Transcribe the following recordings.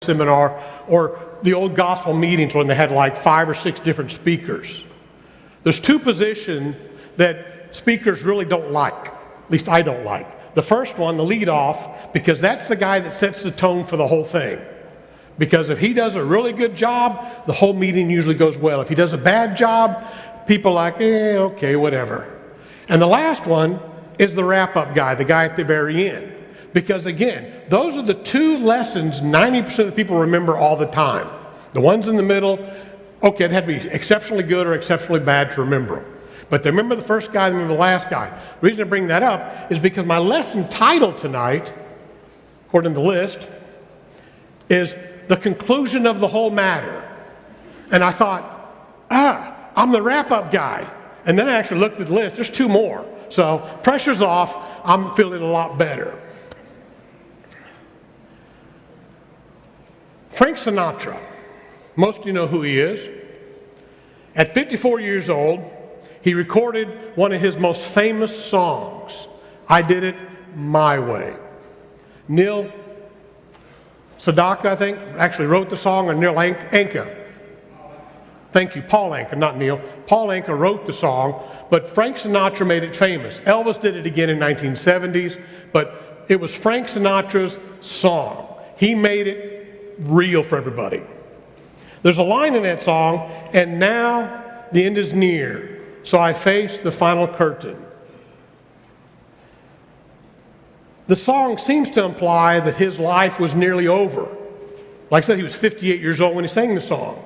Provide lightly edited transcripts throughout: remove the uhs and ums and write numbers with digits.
seminar, or the old gospel meetings when they had like 5 or 6 different speakers. There's 2 positions that speakers really don't like, at least I don't like. The first one, the lead off, because that's the guy that sets the tone for the whole thing. Because if he does a really good job, the whole meeting usually goes well. If he does a bad job, people are like, okay, whatever. And the last one is the wrap-up guy, the guy at the very end. Because again, those are the 2 lessons 90% of the people remember all the time. The ones in the middle, okay, it had to be exceptionally good or exceptionally bad to remember them. But they remember the first guy, they remember the last guy. The reason I bring that up is because my lesson title tonight, according to the list, is the conclusion of the whole matter. And I thought, I'm the wrap-up guy. And then I actually looked at the list, there's 2 more. So pressure's off, I'm feeling a lot better. Frank Sinatra, most of you know who he is. At 54 years old, he recorded one of his most famous songs, I Did It My Way. Neil Sedaka, I think, actually wrote the song, or Neil Anka. Thank you, Paul Anka, not Neil. Paul Anka wrote the song, but Frank Sinatra made it famous. Elvis did it again in 1970s, but it was Frank Sinatra's song. He made it real for everybody. There's a line in that song, and now the end is near, so I face the final curtain. The song seems to imply that his life was nearly over. Like I said, he was 58 years old when he sang the song.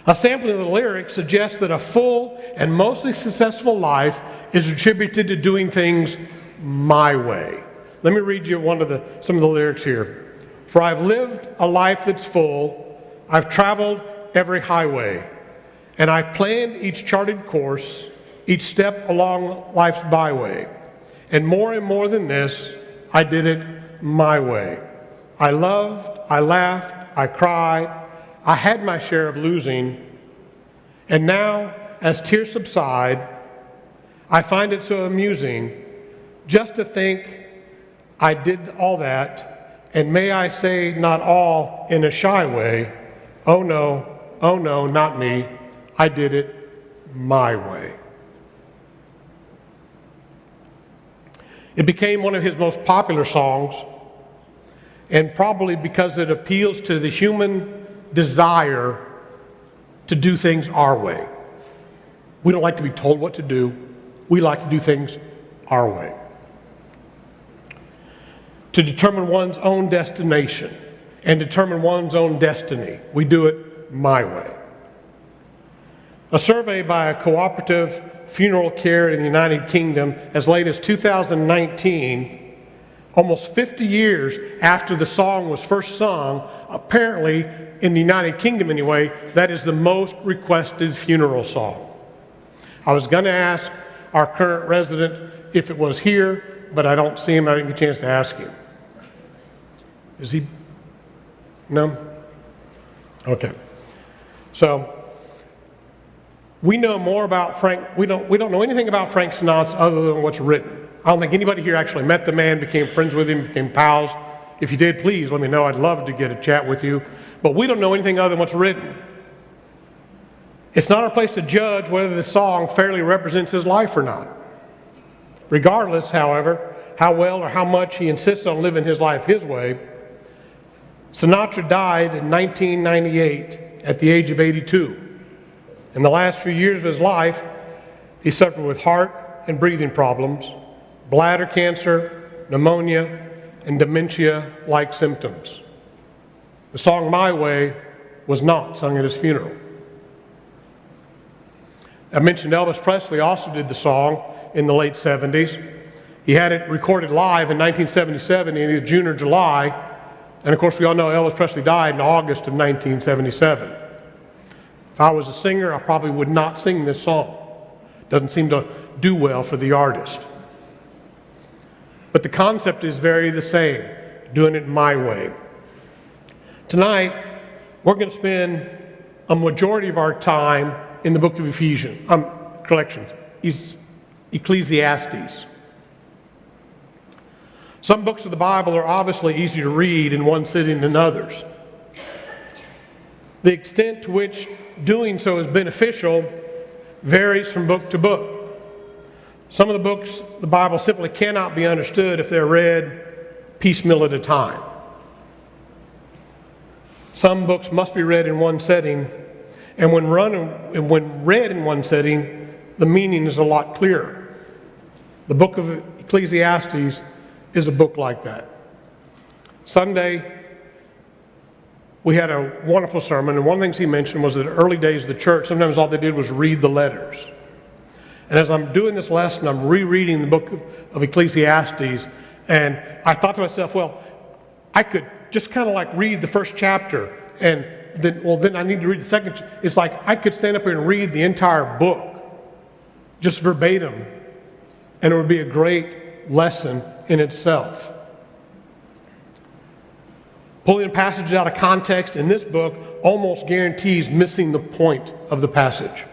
A sampling of the lyrics suggests that a full and mostly successful life is attributed to doing things my way. Let me read you some of the lyrics here. For I've lived a life that's full, I've traveled every highway, and I've planned each charted course, each step along life's byway. And more than this, I did it my way. I loved, I laughed, I cried, I had my share of losing, and now, as tears subside, I find it so amusing just to think I did all that, and may I say not all in a shy way, oh no, not me, I did it my way. It became one of his most popular songs, and probably because it appeals to the human desire to do things our way. We don't like to be told what to do. We like to do things our way. To determine one's own destination and determine one's own destiny, we do it my way. A survey by a cooperative funeral care in the United Kingdom as late as 2019, almost 50 years after the song was first sung, apparently in the United Kingdom anyway, that is the most requested funeral song. I was going to ask our current resident if it was here, but I don't see him. I didn't get a chance to ask him. Is he? No? Okay. So we know more about Frank. We don't know anything about Frank Sinatra other than what's written. I don't think anybody here actually met the man, became friends with him, became pals. If you did, please let me know. I'd love to get a chat with you. But we don't know anything other than what's written. It's not our place to judge whether the song fairly represents his life or not. Regardless, however, how well or how much he insisted on living his life his way, Sinatra died in 1998 at the age of 82. In the last few years of his life, he suffered with heart and breathing problems, bladder cancer, pneumonia, and dementia-like symptoms. The song My Way was not sung at his funeral. I mentioned Elvis Presley also did the song in the late 70s. He had it recorded live in 1977 in either June or July, and of course we all know Elvis Presley died in August of 1977. If I was a singer, I probably would not sing this song. Doesn't seem to do well for the artist. But the concept is very the same, doing it my way. Tonight, we're going to spend a majority of our time in the book of Ecclesiastes. Some books of the Bible are obviously easier to read in one sitting than others. The extent to which doing so is beneficial varies from book to book. Some of the books of the Bible simply cannot be understood if they're read piecemeal at a time. Some books must be read in one setting, and when read in one setting, the meaning is a lot clearer. The book of Ecclesiastes is a book like that. Sunday, we had a wonderful sermon, and one of the things he mentioned was that the early days of the church, sometimes all they did was read the letters. And as I'm doing this lesson, I'm rereading the book of Ecclesiastes, and I thought to myself, well, I could just kind of like read the first chapter, and then I need to read the second. It's like I could stand up here and read the entire book, just verbatim, and it would be a great lesson in itself. Pulling a passage out of context in this book almost guarantees missing the point of the passage.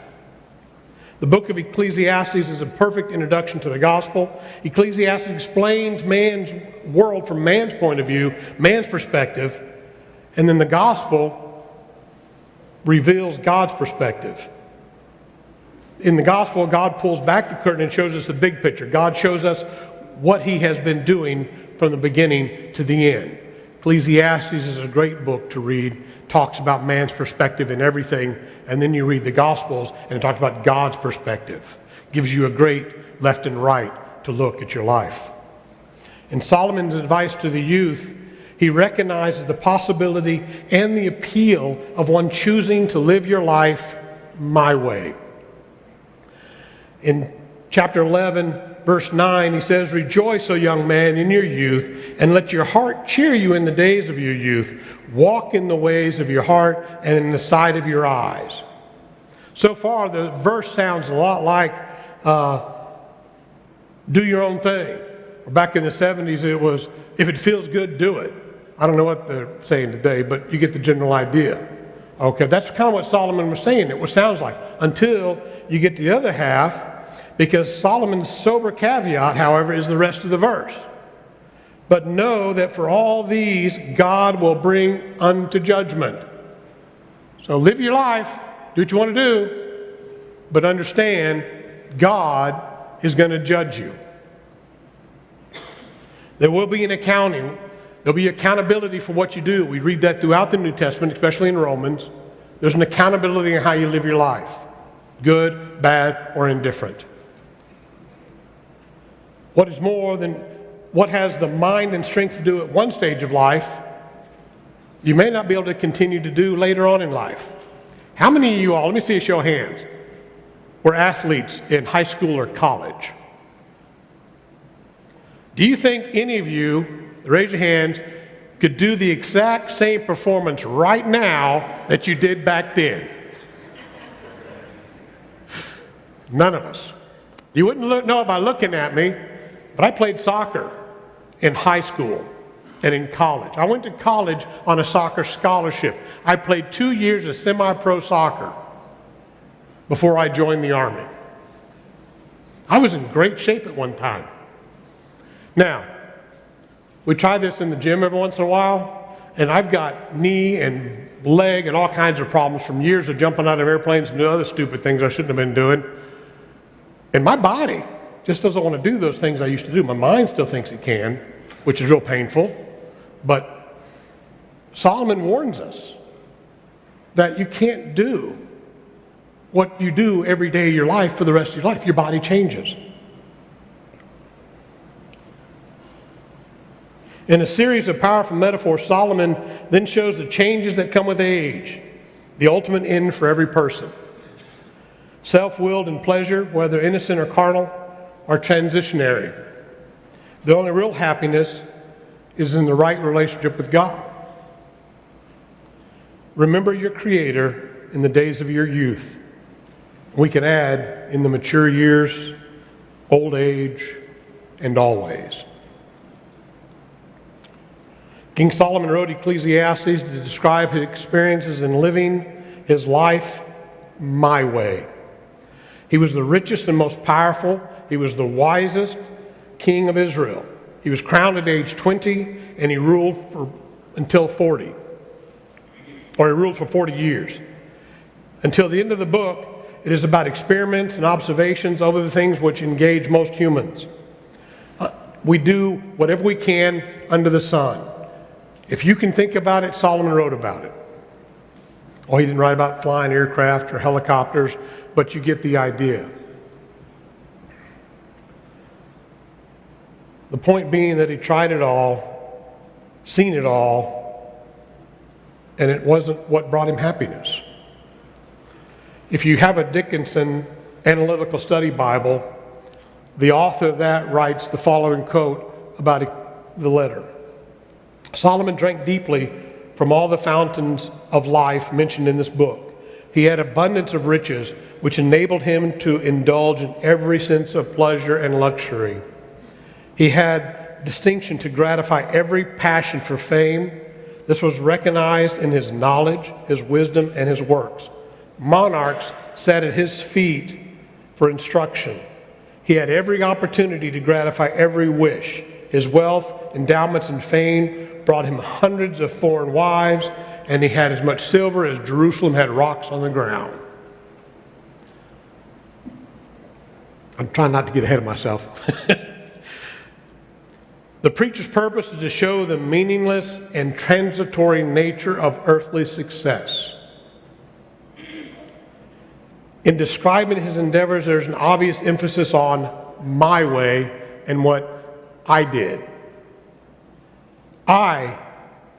The book of Ecclesiastes is a perfect introduction to the gospel. Ecclesiastes explains man's world from man's point of view, man's perspective, and then the gospel reveals God's perspective. In the gospel, God pulls back the curtain and shows us the big picture. God shows us what he has been doing from the beginning to the end. Ecclesiastes is a great book to read. Talks about man's perspective in everything, and then you read the Gospels and it talks about God's perspective. Gives you a great left and right to look at your life. In Solomon's advice to the youth, he recognizes the possibility and the appeal of one choosing to live your life my way. In chapter 11, verse 9, he says, "Rejoice, O young man, in your youth, and let your heart cheer you in the days of your youth. Walk in the ways of your heart and in the sight of your eyes." So far, the verse sounds a lot like do your own thing. Back in the 70s, it was, if it feels good, do it. I don't know what they're saying today, but you get the general idea. Okay, that's kind of what Solomon was saying. It sounds like, until you get the other half, because Solomon's sober caveat, however, is the rest of the verse. "But know that for all these God will bring unto judgment." So live your life, do what you want to do, but understand God is going to judge you. There will be an accounting. There'll be accountability for what you do. We read that throughout the New Testament, especially in Romans. There's an accountability in how you live your life, good, bad, or indifferent. What is more than what has the mind and strength to do at one stage of life, you may not be able to continue to do later on in life. How many of you all, let me see a show of hands, were athletes in high school or college? Do you think any of you, raise your hands, could do the exact same performance right now that you did back then? None of us. You wouldn't know it by looking at me, but I played soccer in high school and in college. I went to college on a soccer scholarship. I played 2 years of semi-pro soccer before I joined the Army. I was in great shape at one time. Now, we try this in the gym every once in a while, and I've got knee and leg and all kinds of problems from years of jumping out of airplanes and doing other stupid things I shouldn't have been doing. And my body just doesn't want to do those things I used to do. My mind still thinks it can, which is real painful. But Solomon warns us that you can't do what you do every day of your life for the rest of your life. Your body changes. In a series of powerful metaphors, Solomon then shows the changes that come with age, the ultimate end for every person. Self-willed and pleasure, whether innocent or carnal, are transitionary. The only real happiness is in the right relationship with God. Remember your Creator in the days of your youth. We can add in the mature years, old age, and always. King Solomon wrote Ecclesiastes to describe his experiences in living his life my way. He was the richest and most powerful. He was the wisest king of Israel. He was crowned at age 20, and he ruled until 40. Or he ruled for 40 years. Until the end of the book, it is about experiments and observations over the things which engage most humans. We do whatever we can under the sun. If you can think about it, Solomon wrote about it. Oh, he didn't write about flying aircraft or helicopters, but you get the idea. The point being that he tried it all, seen it all, and it wasn't what brought him happiness. If you have a Dickinson Analytical Study Bible, the author of that writes the following quote about the letter. Solomon drank deeply from all the fountains of life mentioned in this book. He had abundance of riches, which enabled him to indulge in every sense of pleasure and luxury. He had distinction to gratify every passion for fame. This was recognized in his knowledge, his wisdom, and his works. Monarchs sat at his feet for instruction. He had every opportunity to gratify every wish. His wealth, endowments, and fame brought him hundreds of foreign wives, and he had as much silver as Jerusalem had rocks on the ground. I'm trying not to get ahead of myself. The preacher's purpose is to show the meaningless and transitory nature of earthly success. In describing his endeavors, there's an obvious emphasis on my way and what I did. I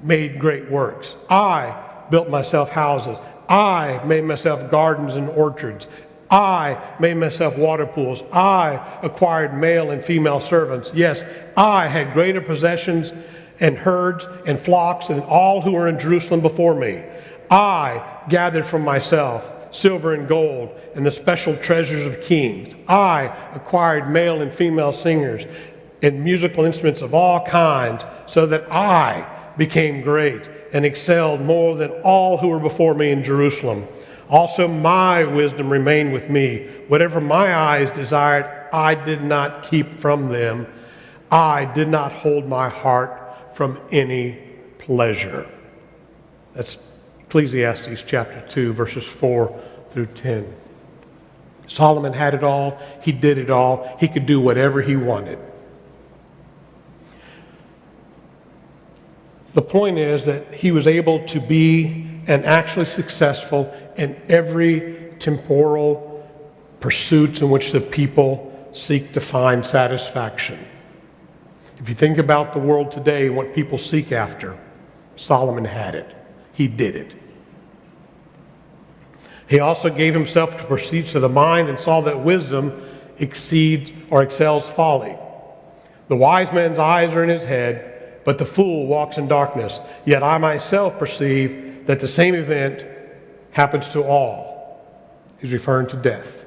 made great works. I built myself houses. I made myself gardens and orchards. I made myself water pools. I acquired male and female servants. Yes, I had greater possessions and herds and flocks than all who were in Jerusalem before me. I gathered from myself silver and gold and the special treasures of kings. I acquired male and female singers and musical instruments of all kinds, so that I became great and excelled more than all who were before me in Jerusalem. Also my wisdom remained with me. Whatever my eyes desired, I did not keep from them. I did not hold my heart from any pleasure. That's Ecclesiastes chapter 2, verses 4 through 10. Solomon had it all. He did it all. He could do whatever he wanted. The point is that he was able to be and actually successful in every temporal pursuits in which the people seek to find satisfaction. If you think about the world today and what people seek after, Solomon had it. He did it. He also gave himself to pursuits of the mind and saw that wisdom exceeds or excels folly. The wise man's eyes are in his head, but the fool walks in darkness. Yet I myself perceive that the same event happens to all. He's referring to death.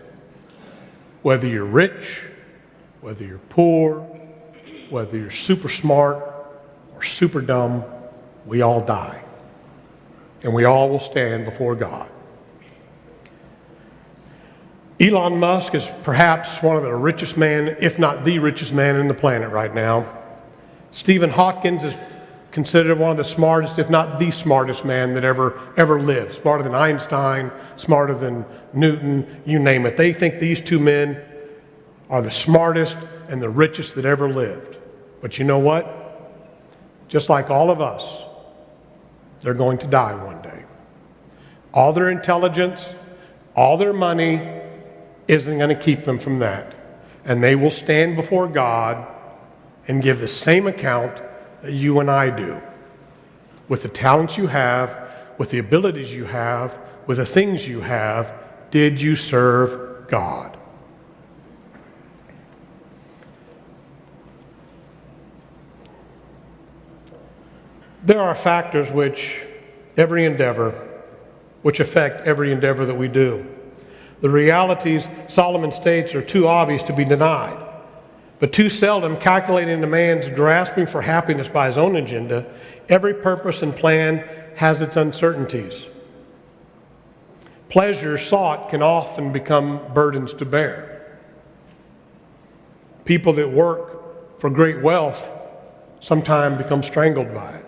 Whether you're rich, whether you're poor, whether you're super smart or super dumb, we all die. And we all will stand before God. Elon Musk is perhaps one of the richest men, if not the richest man on the planet right now. Stephen Hawking is considered one of the smartest, if not the smartest man that ever lived. Smarter than Einstein, smarter than Newton, you name it. They think these two men are the smartest and the richest that ever lived. But you know what? Just like all of us, they're going to die one day. All their intelligence, all their money isn't going to keep them from that. And they will stand before God and give the same account that you and I do. With the talents you have, with the abilities you have, with the things you have, did you serve God? There are factors which affect every endeavor that we do. The realities Solomon states are too obvious to be denied, but too seldom calculated into man's grasping for happiness by his own agenda. Every purpose and plan has its uncertainties. Pleasures sought can often become burdens to bear. People that work for great wealth sometimes become strangled by it.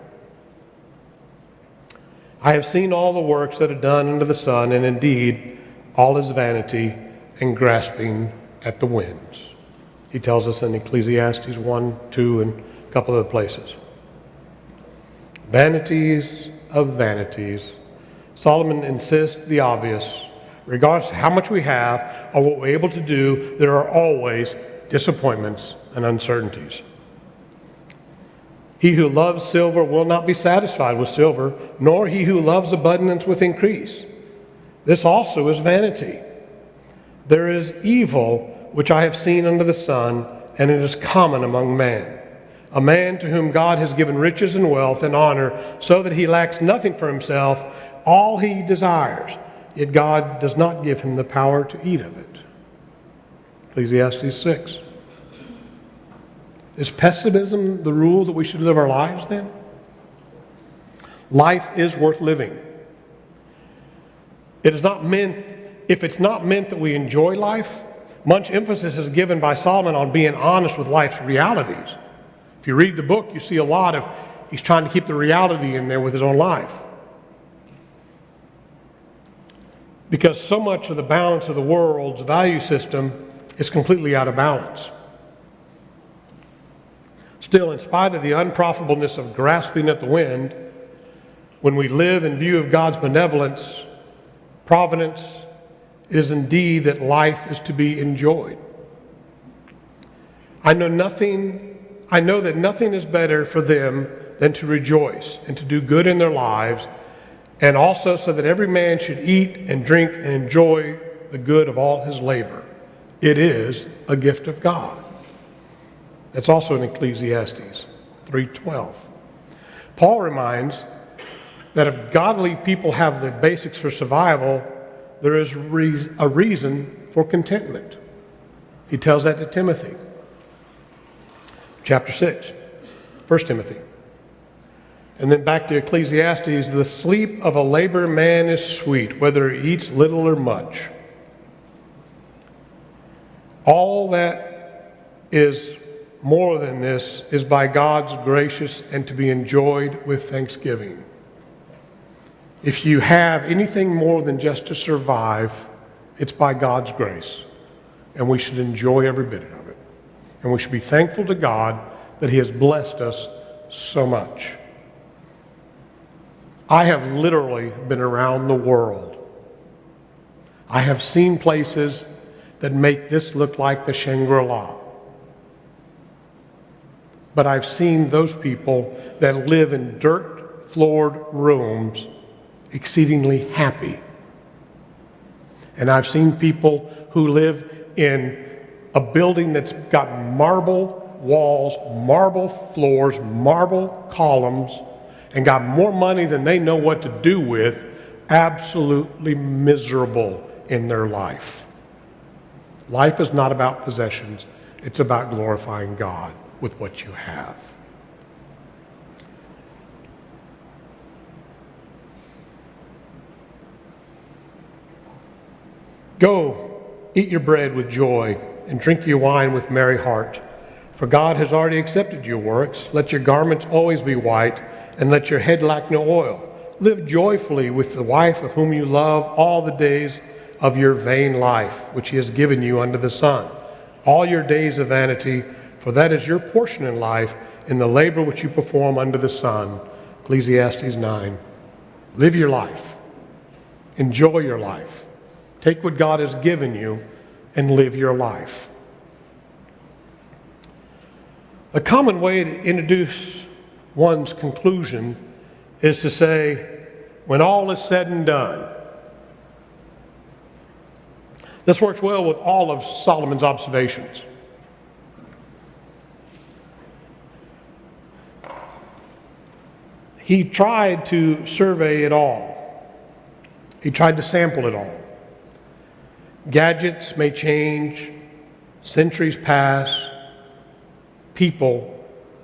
I have seen all the works that are done under the sun, and indeed all is vanity and grasping at the winds. He tells us in Ecclesiastes 1, 2, and a couple other places. Vanities of vanities. Solomon insists the obvious. Regardless of how much we have or what we're able to do, there are always disappointments and uncertainties. He who loves silver will not be satisfied with silver, nor he who loves abundance with increase. This also is vanity. There is evil which I have seen under the sun, and it is common among men. A man to whom God has given riches and wealth and honor, so that he lacks nothing for himself, all he desires, yet God does not give him the power to eat of it. Ecclesiastes 6. Is pessimism the rule that we should live our lives then? Life is worth living. If it's not meant that we enjoy life, much emphasis is given by Solomon on being honest with life's realities. If you read the book, you see a lot of, he's trying to keep the reality in there with his own life. Because so much of the balance of the world's value system is completely out of balance. Still, in spite of the unprofitableness of grasping at the wind, when we live in view of God's benevolence, providence, it is indeed that life is to be enjoyed. I know that nothing is better for them than to rejoice and to do good in their lives, and also so that every man should eat and drink and enjoy the good of all his labor. It is a gift of God. That's also in Ecclesiastes 3:12. Paul reminds that if godly people have the basics for survival, there is a reason for contentment. He tells that to Timothy. Chapter 6, 1 Timothy. And then back to Ecclesiastes, the sleep of a laboring man is sweet, whether he eats little or much. All that is more than this is by God's gracious and to be enjoyed with thanksgiving. If you have anything more than just to survive, it's by God's grace, and we should enjoy every bit of it. And we should be thankful to God that He has blessed us so much. I have literally been around the world. I have seen places that make this look like the Shangri-La. But I've seen those people that live in dirt-floored rooms exceedingly happy. And I've seen people who live in a building that's got marble walls, marble floors, marble columns, and got more money than they know what to do with, absolutely miserable in their life. Life is not about possessions. It's about glorifying God with what you have. Go, eat your bread with joy, and drink your wine with merry heart. For God has already accepted your works. Let your garments always be white, and let your head lack no oil. Live joyfully with the wife of whom you love all the days of your vain life, which He has given you under the sun. All your days of vanity, for that is your portion in life, in the labor which you perform under the sun. Ecclesiastes 9. Live your life. Enjoy your life. Take what God has given you and live your life. A common way to introduce one's conclusion is to say, when all is said and done. This works well with all of Solomon's observations. He tried to survey it all. He tried to sample it all. Gadgets may change, centuries pass, people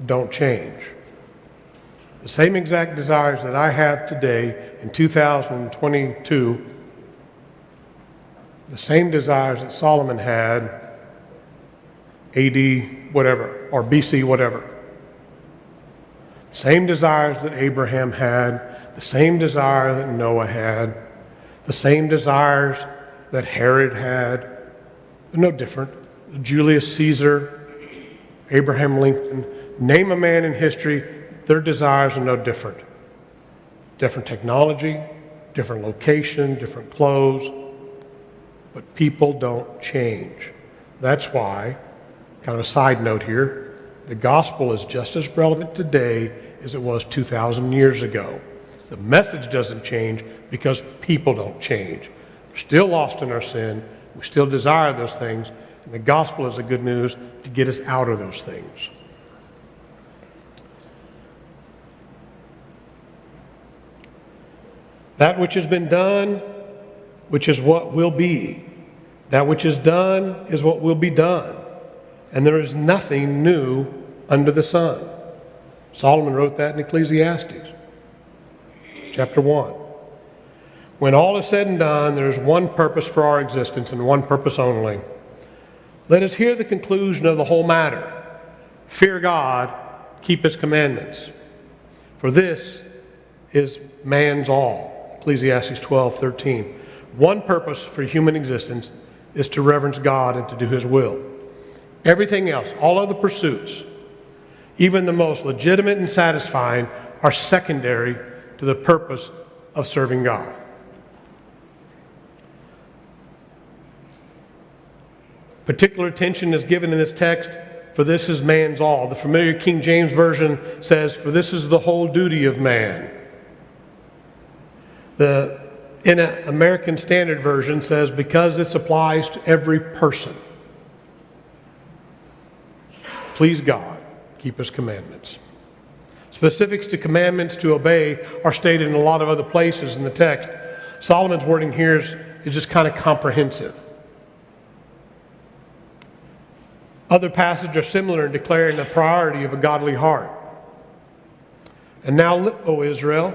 don't change. The same exact desires that I have today in 2022, the same desires that Solomon had AD whatever, or BC whatever. Same desires that Abraham had, the same desire that Noah had, the same desires that Herod had. They're no different. Julius Caesar, Abraham Lincoln, name a man in history, their desires are no different. Different technology, different location, different clothes, but people don't change. That's why, kind of a side note here, the gospel is just as relevant today as it was 2,000 years ago. The message doesn't change because people don't change. We're still lost in our sin. We still desire those things. And the gospel is the good news to get us out of those things. That which has been done, which is what will be. That which is done is what will be done. And there is nothing new under the sun. Solomon wrote that in Ecclesiastes, chapter 1. When all is said and done, there is one purpose for our existence and one purpose only. Let us hear the conclusion of the whole matter. Fear God, keep his commandments. For this is man's all. Ecclesiastes 12:13. One purpose for human existence is to reverence God and to do his will. Everything else, all other pursuits, even the most legitimate and satisfying, are secondary to the purpose of serving God. Particular attention is given in this text, for this is man's all. The familiar King James Version says, for this is the whole duty of man. The American Standard Version says, because this applies to every person. Please God, keep his commandments. Specifics to commandments to obey are stated in a lot of other places in the text. Solomon's wording here is just kind of comprehensive. Other passages are similar in declaring the priority of a godly heart. And now, O Israel,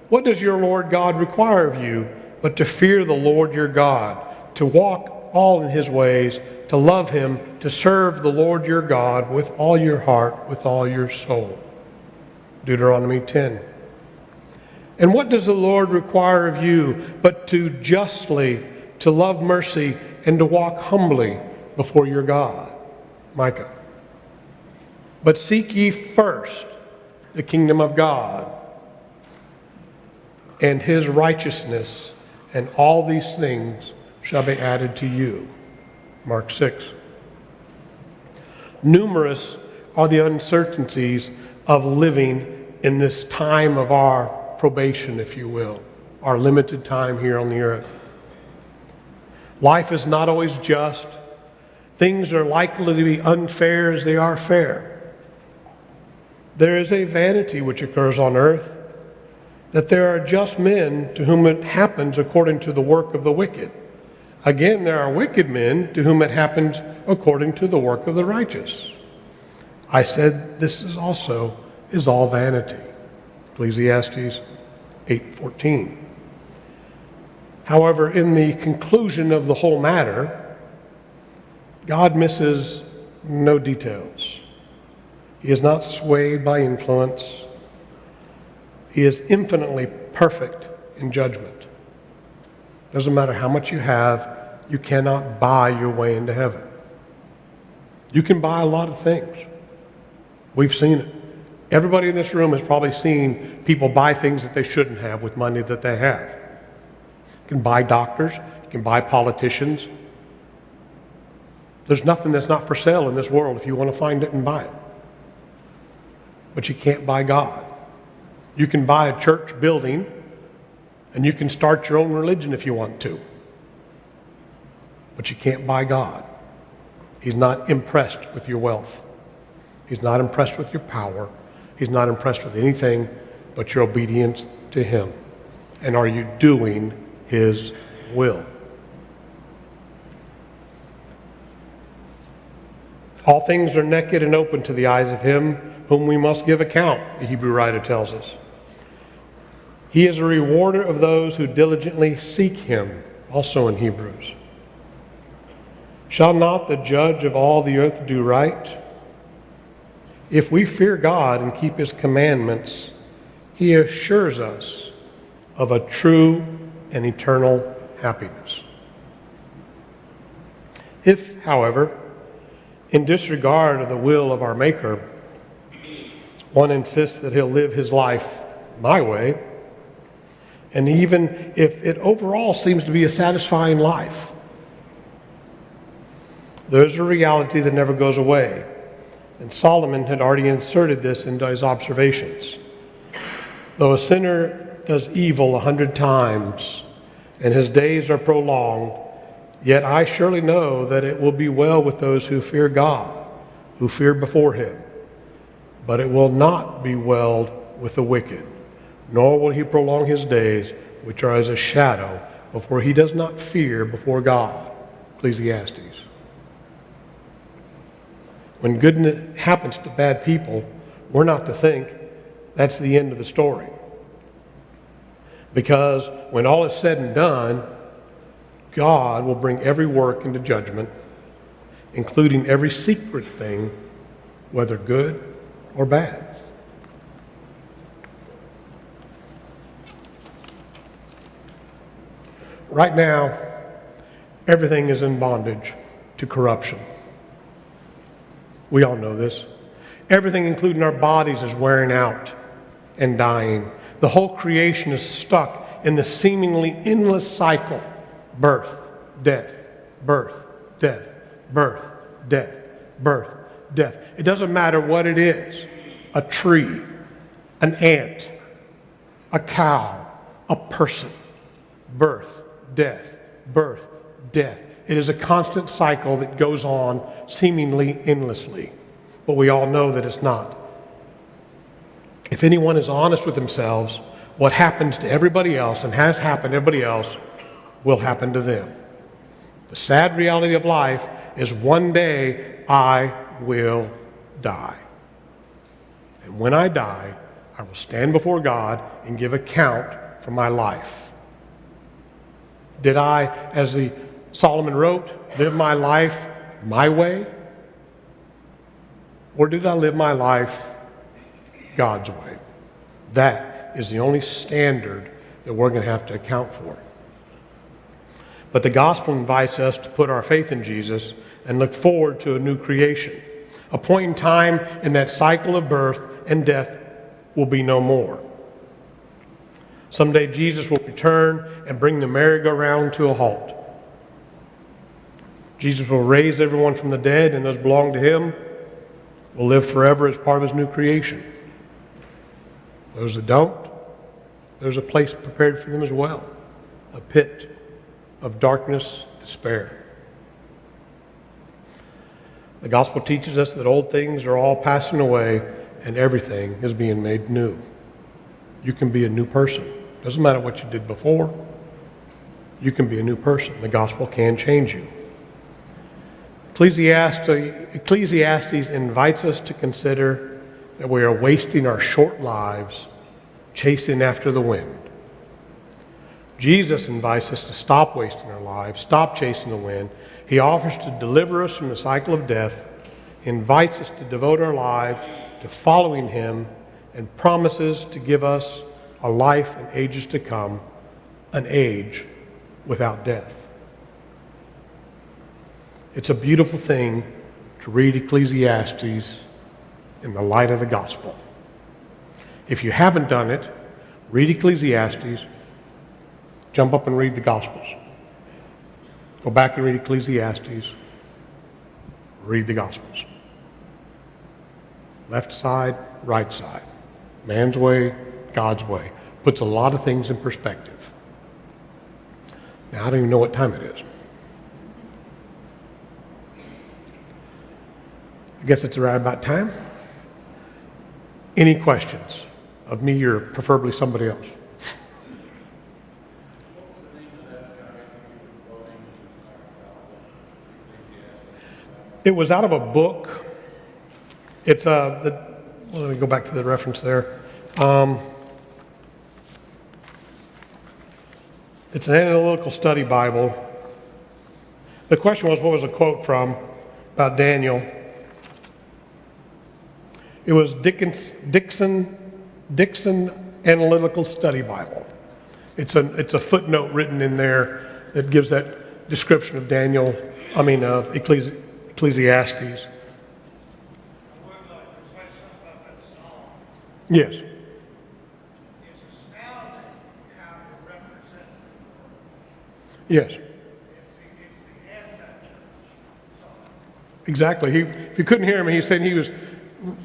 what does your Lord God require of you but to fear the Lord your God, to walk all in his ways, to love him, to serve the Lord your God with all your heart, with all your soul. Deuteronomy 10. And what does the Lord require of you but to justly, to love mercy, and to walk humbly before your God? Micah. But seek ye first the kingdom of God and his righteousness, and all these things shall be added to you. Mark 6. Numerous are the uncertainties of living in this time of our probation, if you will, our limited time here on the earth. Life is not always just. Things are likely to be unfair as they are fair. There is a vanity which occurs on earth, that there are just men to whom it happens according to the work of the wicked. Again, there are wicked men to whom it happens according to the work of the righteous. I said this is all vanity. Ecclesiastes 8:14. However, in the conclusion of the whole matter, God misses no details. He is not swayed by influence. He is infinitely perfect in judgment. Doesn't matter how much you have, you cannot buy your way into heaven. You can buy a lot of things. We've seen it. Everybody in this room has probably seen people buy things that they shouldn't have with money that they have. You can buy doctors, you can buy politicians. There's nothing that's not for sale in this world if you want to find it and buy it. But you can't buy God. You can buy a church building and you can start your own religion if you want to. But you can't buy God. He's not impressed with your wealth. He's not impressed with your power. He's not impressed with anything but your obedience to him. And are you doing his will? All things are naked and open to the eyes of him whom we must give account, the Hebrew writer tells us. He is a rewarder of those who diligently seek him, also in Hebrews. Shall not the judge of all the earth do right? If we fear God and keep his commandments, he assures us of a true and eternal happiness. If, however, in disregard of the will of our Maker, one insists that he'll live his life my way, and even if it overall seems to be a satisfying life, there's a reality that never goes away. And Solomon had already inserted this into his observations. Though a sinner does evil 100 times, and his days are prolonged, yet I surely know that it will be well with those who fear God, who fear before him. But it will not be well with the wicked, nor will he prolong his days, which are as a shadow, before he does not fear before God. Ecclesiastes. When good happens to bad people, we're not to think that's the end of the story. Because when all is said and done, God will bring every work into judgment, including every secret thing, whether good or bad. Right now, everything is in bondage to corruption. We all know this. Everything, including our bodies, is wearing out and dying. The whole creation is stuck in the seemingly endless cycle: birth, death, birth, death, birth, death, birth, death. It doesn't matter what it is: a tree, an ant, a cow, a person. Birth, death, birth, death. It is a constant cycle that goes on seemingly endlessly, but we all know that it's not. If anyone is honest with themselves, what happens to everybody else and has happened to everybody else will happen to them. The sad reality of life is one day I will die. And when I die, I will stand before God and give account for my life. Did I, as the Solomon wrote, live my life my way? Or did I live my life God's way? That is the only standard that we're going to have to account for. But the gospel invites us to put our faith in Jesus and look forward to a new creation. A point in time in that cycle of birth and death will be no more. Someday Jesus will return and bring the merry-go-round to a halt. Jesus will raise everyone from the dead, and those belong to him will live forever as part of his new creation. Those that don't, there's a place prepared for them as well, a pit of darkness, despair. The gospel teaches us that old things are all passing away and everything is being made new. You can be a new person. Doesn't matter what you did before. You can be a new person. The gospel can change you. Ecclesiastes invites us to consider that we are wasting our short lives chasing after the wind. Jesus invites us to stop wasting our lives, stop chasing the wind. He offers to deliver us from the cycle of death. He invites us to devote our lives to following him and promises to give us a life in ages to come, an age without death. It's a beautiful thing to read Ecclesiastes in the light of the gospel. If you haven't done it, read Ecclesiastes, jump up and read the Gospels. Go back and read Ecclesiastes, read the Gospels. Left side, right side. Man's way, God's way. Puts a lot of things in perspective. Now, I don't even know what time it is. I guess it's right about time. Any questions of me or preferably somebody else? It was out of a book. It's let me go back to the reference there. It's an analytical study Bible. The question was, what was a quote from about Daniel? It was Dixon Analytical Study Bible. It's a footnote written in there that gives that description of of Ecclesiastes. Yes. It's astounding how it represents the world. Yes. It's the anti-church song. Exactly. If you couldn't hear him, he said he was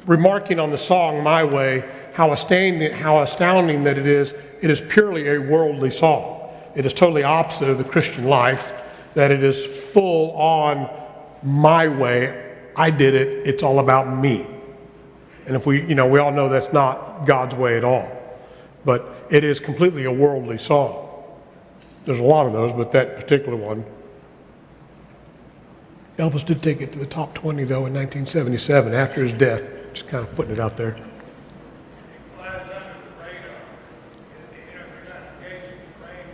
remarking on the song "My Way," how astounding that it is. It is purely a worldly song. It is totally opposite of the Christian life. That it is full on my way. I did it. It's all about me. And we all know that's not God's way at all. But it is completely a worldly song. There's a lot of those, but that particular one. Elvis did take it to the top 20, though, in 1977 after his death. Just kind of putting it out there. It flies under the radar. You're not engaging the brain.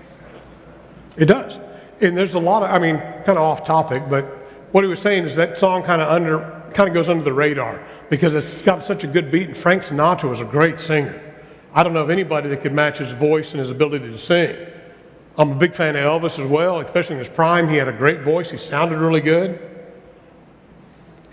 It does. And there's a lot of, kind of off topic, but what he was saying is that song kind of goes under the radar because it's got such a good beat, and Frank Sinatra was a great singer. I don't know of anybody that could match his voice and his ability to sing. I'm a big fan of Elvis as well, especially in his prime. He had a great voice. He sounded really good.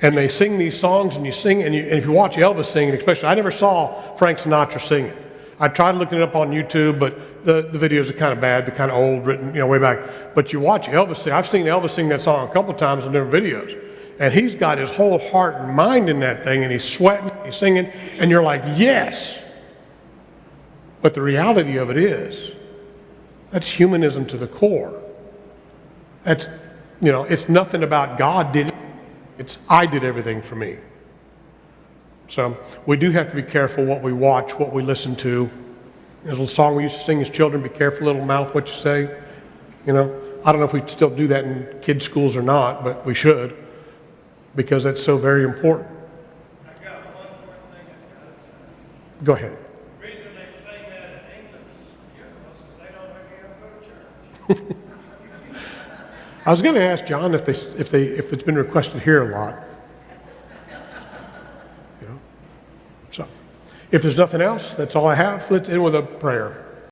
And they sing these songs, and you sing, and if you watch Elvis sing, especially, I never saw Frank Sinatra sing it. I tried looking it up on YouTube, but the videos are kind of bad. They're kind of old, written, way back. But you watch Elvis sing. I've seen Elvis sing that song a couple of times in their videos. And he's got his whole heart and mind in that thing, and he's sweating, he's singing, and you're like, yes. But the reality of it is, that's humanism to the core. That's, it's nothing about God did it. It's I did everything for me. So we do have to be careful what we watch, what we listen to. There's a little song we used to sing as children, be careful, little mouth, what you say. I don't know if we still do that in kids' schools or not, but we should, because that's so very important. I got one more thing I've got to say. Go ahead. The reason they say that in English funerals is they don't let you go to church. I was going to ask John if it's been requested here a lot. So, if there's nothing else, that's all I have. Let's end with a prayer.